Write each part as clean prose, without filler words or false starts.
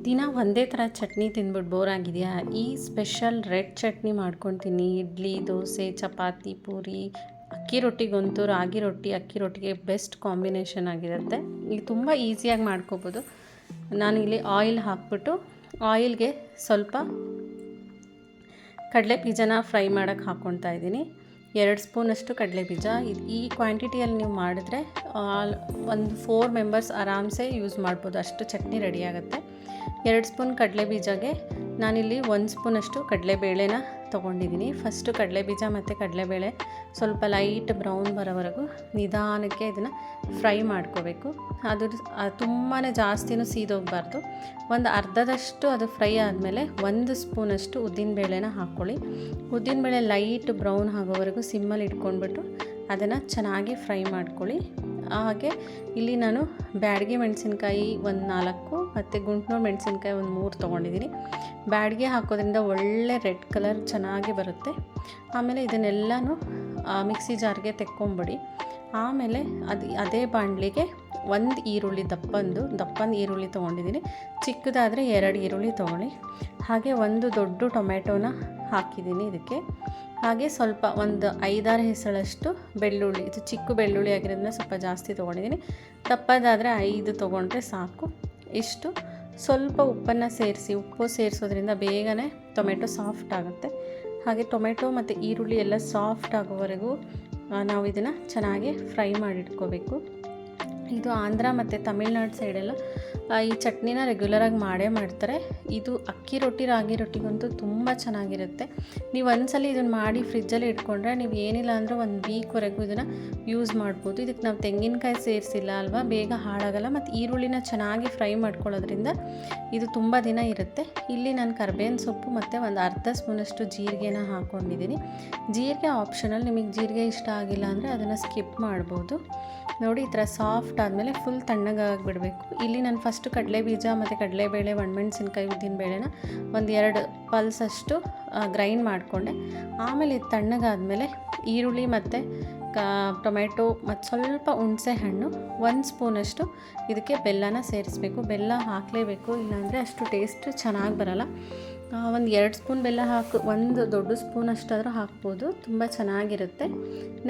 ದಿನ ಒಂದೇ ಥರ ಚಟ್ನಿ ತಿಂದ್ಬಿಟ್ಟು ಬೋರ್ ಆಗಿದೆಯಾ? ಈ ಸ್ಪೆಷಲ್ ರೆಡ್ ಚಟ್ನಿ ಮಾಡ್ಕೊತೀನಿ. ಇಡ್ಲಿ, ದೋಸೆ, ಚಪಾತಿ, ಪೂರಿ, ಅಕ್ಕಿ ರೊಟ್ಟಿಗಂತೂ ರಾಗಿ ರೊಟ್ಟಿ, ಅಕ್ಕಿ ರೊಟ್ಟಿಗೆ ಬೆಸ್ಟ್ ಕಾಂಬಿನೇಷನ್ ಆಗಿರುತ್ತೆ. ಇದು ತುಂಬ ಈಸಿಯಾಗಿ ಮಾಡ್ಕೋಬೋದು. ನಾನಿಲ್ಲಿ ಆಯಿಲ್ ಹಾಕ್ಬಿಟ್ಟು ಆಯಿಲ್ಗೆ ಸ್ವಲ್ಪ ಕಡಲೆ ಬೀಜನ ಫ್ರೈ ಮಾಡೋಕ್ಕೆ ಹಾಕ್ಕೊಳ್ತಾ ಇದ್ದೀನಿ. 2 ಸ್ಪೂನಷ್ಟು ಕಡಲೆ ಬೀಜ. ಈ ಕ್ವಾಂಟಿಟಿಯಲ್ಲಿ ನೀವು ಮಾಡಿದ್ರೆ ಒಂದು 4 ಮೆಂಬರ್ಸ್ ಆರಾಮ್ಸೆ ಯೂಸ್ ಮಾಡ್ಬೋದು, ಅಷ್ಟು ಚಟ್ನಿ ರೆಡಿ ಆಗುತ್ತೆ. 2 ಸ್ಪೂನ್ ಕಡಲೆ ಬೀಜಗೆ ನಾನಿಲ್ಲಿ 1 ಸ್ಪೂನಷ್ಟು ಕಡಲೆಬೇಳೆನ ತೊಗೊಂಡಿದ್ದೀನಿ. ಫಸ್ಟು ಕಡಲೆಬೀಜ ಮತ್ತು ಕಡಲೆಬೇಳೆ ಸ್ವಲ್ಪ ಲೈಟ್ ಬ್ರೌನ್ ಬರೋವರೆಗೂ ನಿಧಾನಕ್ಕೆ ಇದನ್ನು ಫ್ರೈ ಮಾಡ್ಕೋಬೇಕು. ಅದು ತುಂಬಾ ಜಾಸ್ತಿನೂ ಸೀದೋಗಬಾರ್ದು. ಒಂದು ಅರ್ಧದಷ್ಟು ಅದು ಫ್ರೈ ಆದಮೇಲೆ 1 ಸ್ಪೂನಷ್ಟು ಉದ್ದಿನಬೇಳೆನ ಹಾಕ್ಕೊಳ್ಳಿ. ಉದ್ದಿನಬೇಳೆ ಲೈಟ್ ಬ್ರೌನ್ ಆಗೋವರೆಗೂ ಸಿಮ್ಮಲ್ಲಿ ಇಟ್ಕೊಂಡ್ಬಿಟ್ಟು ಅದನ್ನು ಚೆನ್ನಾಗಿ ಫ್ರೈ ಮಾಡ್ಕೊಳ್ಳಿ. ಹಾಗೆ ಇಲ್ಲಿ ನಾನು ಬ್ಯಾಡಗಿ ಮೆಣಸಿನ್ಕಾಯಿ ಒಂದು 4 ಮತ್ತು ಗುಂಟ್ನೂರು ಮೆಣಸಿನ್ಕಾಯಿ ಒಂದು 3 ತೊಗೊಂಡಿದ್ದೀನಿ. ಬ್ಯಾಡಗಿ ಹಾಕೋದ್ರಿಂದ ಒಳ್ಳೆ ರೆಡ್ ಕಲರ್ ಚೆನ್ನಾಗಿ ಬರುತ್ತೆ. ಆಮೇಲೆ ಇದನ್ನೆಲ್ಲನೂ ಮಿಕ್ಸಿ ಜಾರ್ಗೆ ತೆಕ್ಕೊಂಬಿಡಿ. ಆಮೇಲೆ ಅದೇ ಬಾಣಲಿಗೆ 1 ಈರುಳ್ಳಿ ದಪ್ಪಂದು ಈರುಳ್ಳಿ ತೊಗೊಂಡಿದ್ದೀನಿ. ಚಿಕ್ಕದಾದರೆ 2 ಈರುಳ್ಳಿ ತೊಗೊಳ್ಳಿ. ಹಾಗೆ 1 ದೊಡ್ಡ ಟೊಮೆಟೊನ ಹಾಕಿದ್ದೀನಿ ಇದಕ್ಕೆ. ಹಾಗೆ ಸ್ವಲ್ಪ ಒಂದು 5-6 ಹೆಸಳಷ್ಟು ಬೆಳ್ಳುಳ್ಳಿ, ಇದು ಚಿಕ್ಕ ಬೆಳ್ಳುಳ್ಳಿ ಆಗಿರೋದನ್ನ ಸ್ವಲ್ಪ ಜಾಸ್ತಿ ತೊಗೊಂಡಿದ್ದೀನಿ. ದಪ್ಪದಾದರೆ 5 ತೊಗೊಂಡ್ರೆ ಸಾಕು. ಇಷ್ಟು ಸ್ವಲ್ಪ ಉಪ್ಪನ್ನು ಸೇರಿಸಿ, ಉಪ್ಪು ಸೇರಿಸೋದ್ರಿಂದ ಬೇಗನೆ ಟೊಮೆಟೊ ಸಾಫ್ಟ್ ಆಗುತ್ತೆ. ಹಾಗೆ ಟೊಮೆಟೊ ಮತ್ತು ಈರುಳ್ಳಿ ಎಲ್ಲ ಸಾಫ್ಟ್ ಆಗೋವರೆಗೂ ನಾವು ಇದನ್ನು ಚೆನ್ನಾಗಿ ಫ್ರೈ ಮಾಡಿಟ್ಕೋಬೇಕು. ಇದು ಆಂಧ್ರ ಮತ್ತು ತಮಿಳ್ನಾಡು ಸೈಡೆಲ್ಲ ಈ ಚಟ್ನಿನ ರೆಗ್ಯುಲರಾಗಿ ಮಾಡ್ತಾರೆ. ಇದು ಅಕ್ಕಿ ರೊಟ್ಟಿ, ರಾಗಿ ರೊಟ್ಟಿಗಂತೂ ತುಂಬ ಚೆನ್ನಾಗಿರುತ್ತೆ. ನೀವು ಒಂದ್ಸಲ ಇದನ್ನು ಮಾಡಿ ಫ್ರಿಜ್ಜಲ್ಲಿ ಇಟ್ಕೊಂಡ್ರೆ ನೀವು ಏನಿಲ್ಲ ಅಂದರೆ 1 ವೀಕ್ವರೆಗೂ ಇದನ್ನು ಯೂಸ್ ಮಾಡ್ಬೋದು. ಇದಕ್ಕೆ ನಾವು ತೆಂಗಿನಕಾಯಿ ಸೇರಿಸಿಲ್ಲ ಅಲ್ವಾ, ಬೇಗ ಹಾಳಾಗಲ್ಲ. ಮತ್ತು ಈರುಳ್ಳಿನ ಚೆನ್ನಾಗಿ ಫ್ರೈ ಮಾಡ್ಕೊಳ್ಳೋದ್ರಿಂದ ಇದು ತುಂಬ ದಿನ ಇರುತ್ತೆ. ಇಲ್ಲಿ ನಾನು ಕರ್ಬೇವಿನ ಸೊಪ್ಪು ಮತ್ತು ಒಂದು ಅರ್ಧ ಸ್ಪೂನಷ್ಟು ಜೀರಿಗೆನ ಹಾಕ್ಕೊಂಡಿದ್ದೀನಿ. ಜೀರಿಗೆ ಆಪ್ಷನಲ್, ನಿಮಗೆ ಜೀರಿಗೆ ಇಷ್ಟ ಆಗಿಲ್ಲ ಅಂದರೆ ಅದನ್ನು ಸ್ಕಿಪ್ ಮಾಡ್ಬೋದು. ನೋಡಿ, ಈ ಥರ ಸಾಫ್ಟ್ ಆದಮೇಲೆ ಫುಲ್ ತಣ್ಣಗಾಗಿಬಿಡಬೇಕು. ಇಲ್ಲಿ ನಾನು ಫಸ್ಟು ಕಡಲೆ ಬೀಜ ಮತ್ತು ಕಡಲೆಬೇಳೆ, ಒಣಮೆಣಸಿನ್ಕಾಯಿ, ಉದ್ದಿನಬೇಳೆನ ಒಂದು 2 ಪಲ್ಸಷ್ಟು ಗ್ರೈಂಡ್ ಮಾಡಿಕೊಂಡೆ. ಆಮೇಲೆ ಇದು ತಣ್ಣಗಾದಮೇಲೆ ಈರುಳ್ಳಿ ಮತ್ತು ಟೊಮೆಟೊ ಮತ್ತು ಸ್ವಲ್ಪ ಹುಣಸೆ ಹಣ್ಣು, 1 ಸ್ಪೂನಷ್ಟು ಇದಕ್ಕೆ ಬೆಲ್ಲನ ಸೇರಿಸಬೇಕು. ಬೆಲ್ಲ ಹಾಕಲೇಬೇಕು, ಇಲ್ಲಾಂದರೆ ಅಷ್ಟು ಟೇಸ್ಟ್ ಚೆನ್ನಾಗಿ ಬರಲ್ಲ. ಒಂದು 2 ಸ್ಪೂನ್ ಬೆಲ್ಲ ಹಾಕಿ 1 ದೊಡ್ಡ ಸ್ಪೂನಷ್ಟಾದರೂ ಹಾಕ್ಬೋದು, ತುಂಬ ಚೆನ್ನಾಗಿರುತ್ತೆ.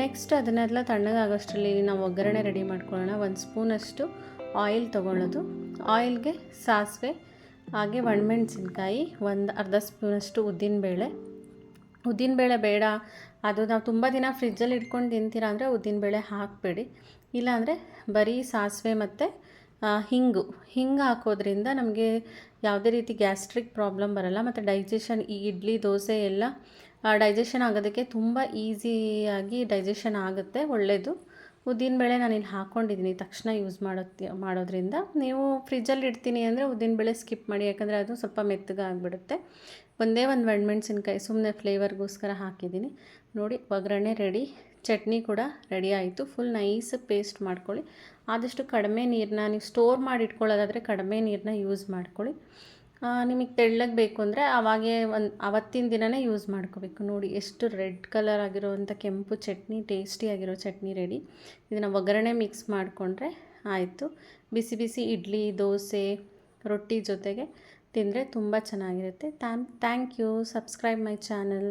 ನೆಕ್ಸ್ಟ್ ಅದನ್ನೆಲ್ಲ ತಣ್ಣಗಾಗೋಷ್ಟರಲ್ಲಿ ನಾವು ಒಗ್ಗರಣೆ ರೆಡಿ ಮಾಡ್ಕೊಳ್ಳೋಣ. 1 ಸ್ಪೂನಷ್ಟು ಆಯಿಲ್ ತೊಗೊಳ್ಳೋದು. ಆಯಿಲ್ಗೆ ಸಾಸಿವೆ, ಹಾಗೆ ಒಣಮೆಣಸಿನ್ಕಾಯಿ, ಒಂದು ಅರ್ಧ ಸ್ಪೂನಷ್ಟು ಉದ್ದಿನಬೇಳೆ ಬೇಡ, ಅದು ನಾವು ತುಂಬ ದಿನ ಫ್ರಿಜ್ಜಲ್ಲಿ ಇಟ್ಕೊಂಡು ತಿಂತೀರಾ ಅಂದರೆ ಉದ್ದಿನಬೇಳೆ ಹಾಕಬೇಡಿ. ಇಲ್ಲಾಂದರೆ ಬರೀ ಸಾಸಿವೆ ಮತ್ತು ಹಿಂಗು ಹಾಕೋದ್ರಿಂದ ನಮಗೆ ಯಾವುದೇ ರೀತಿ ಗ್ಯಾಸ್ಟ್ರಿಕ್ ಪ್ರಾಬ್ಲಮ್ ಬರಲ್ಲ. ಮತ್ತು ಡೈಜೆಷನ್, ಈ ಇಡ್ಲಿ, ದೋಸೆ ಎಲ್ಲ ಡೈಜೆಷನ್ ಆಗೋದಕ್ಕೆ ತುಂಬ ಈಸಿಯಾಗಿ ಡೈಜೆಷನ್ ಆಗುತ್ತೆ, ಒಳ್ಳೆಯದು. ಉದ್ದಿನಬೇಳೆ ನಾನಿಲ್ಲಿ ಹಾಕ್ಕೊಂಡಿದ್ದೀನಿ, ತಕ್ಷಣ ಯೂಸ್ ಮಾಡೋದ್ರಿಂದ. ನೀವು ಫ್ರಿಜ್ಜಲ್ಲಿ ಇಡ್ತೀನಿ ಅಂದರೆ ಉದ್ದಿನಬೇಳೆ ಸ್ಕಿಪ್ ಮಾಡಿ, ಯಾಕಂದರೆ ಅದು ಸ್ವಲ್ಪ ಮೆತ್ತಗಾಗಿಬಿಡುತ್ತೆ. ಒಂದೇ ಒಂದು ಒಣಮೆಣಸಿನ್ಕಾಯಿ ಸುಮ್ಮನೆ ಫ್ಲೇವರ್ಗೋಸ್ಕರ ಹಾಕಿದ್ದೀನಿ. ನೋಡಿ, ಒಗ್ಗರಣೆ ರೆಡಿ, ಚಟ್ನಿ ಕೂಡ ರೆಡಿ ಆಯಿತು. ಫುಲ್ ನೈಸ್ ಪೇಸ್ಟ್ ಮಾಡ್ಕೊಳ್ಳಿ. ಆದಷ್ಟು ಕಡಿಮೆ ನೀರನ್ನ, ನೀವು ಸ್ಟೋರ್ ಮಾಡಿ ಇಟ್ಕೊಳ್ಳೋದಾದರೆ ಕಡಿಮೆ ನೀರನ್ನ ಯೂಸ್ ಮಾಡ್ಕೊಳ್ಳಿ. ನಿಮಗೆ ತೆಳ್ಳಗೆ ಬೇಕು ಅಂದರೆ ಅವತ್ತಿನ ದಿನವೇ ಯೂಸ್ ಮಾಡ್ಕೋಬೇಕು. ನೋಡಿ, ಎಷ್ಟು ರೆಡ್ ಕಲರ್ ಆಗಿರೋವಂಥ ಕೆಂಪು ಚಟ್ನಿ, ಟೇಸ್ಟಿಯಾಗಿರೋ ಚಟ್ನಿ ರೆಡಿ. ಇದನ್ನು ಒಗ್ಗರಣೆ ಮಿಕ್ಸ್ ಮಾಡಿಕೊಂಡ್ರೆ ಆಯಿತು. ಬಿಸಿ ಬಿಸಿ ಇಡ್ಲಿ, ದೋಸೆ, ರೊಟ್ಟಿ ಜೊತೆಗೆ ತಿಂದರೆ ತುಂಬ ಚೆನ್ನಾಗಿರುತ್ತೆ. Thank you. Subscribe my channel.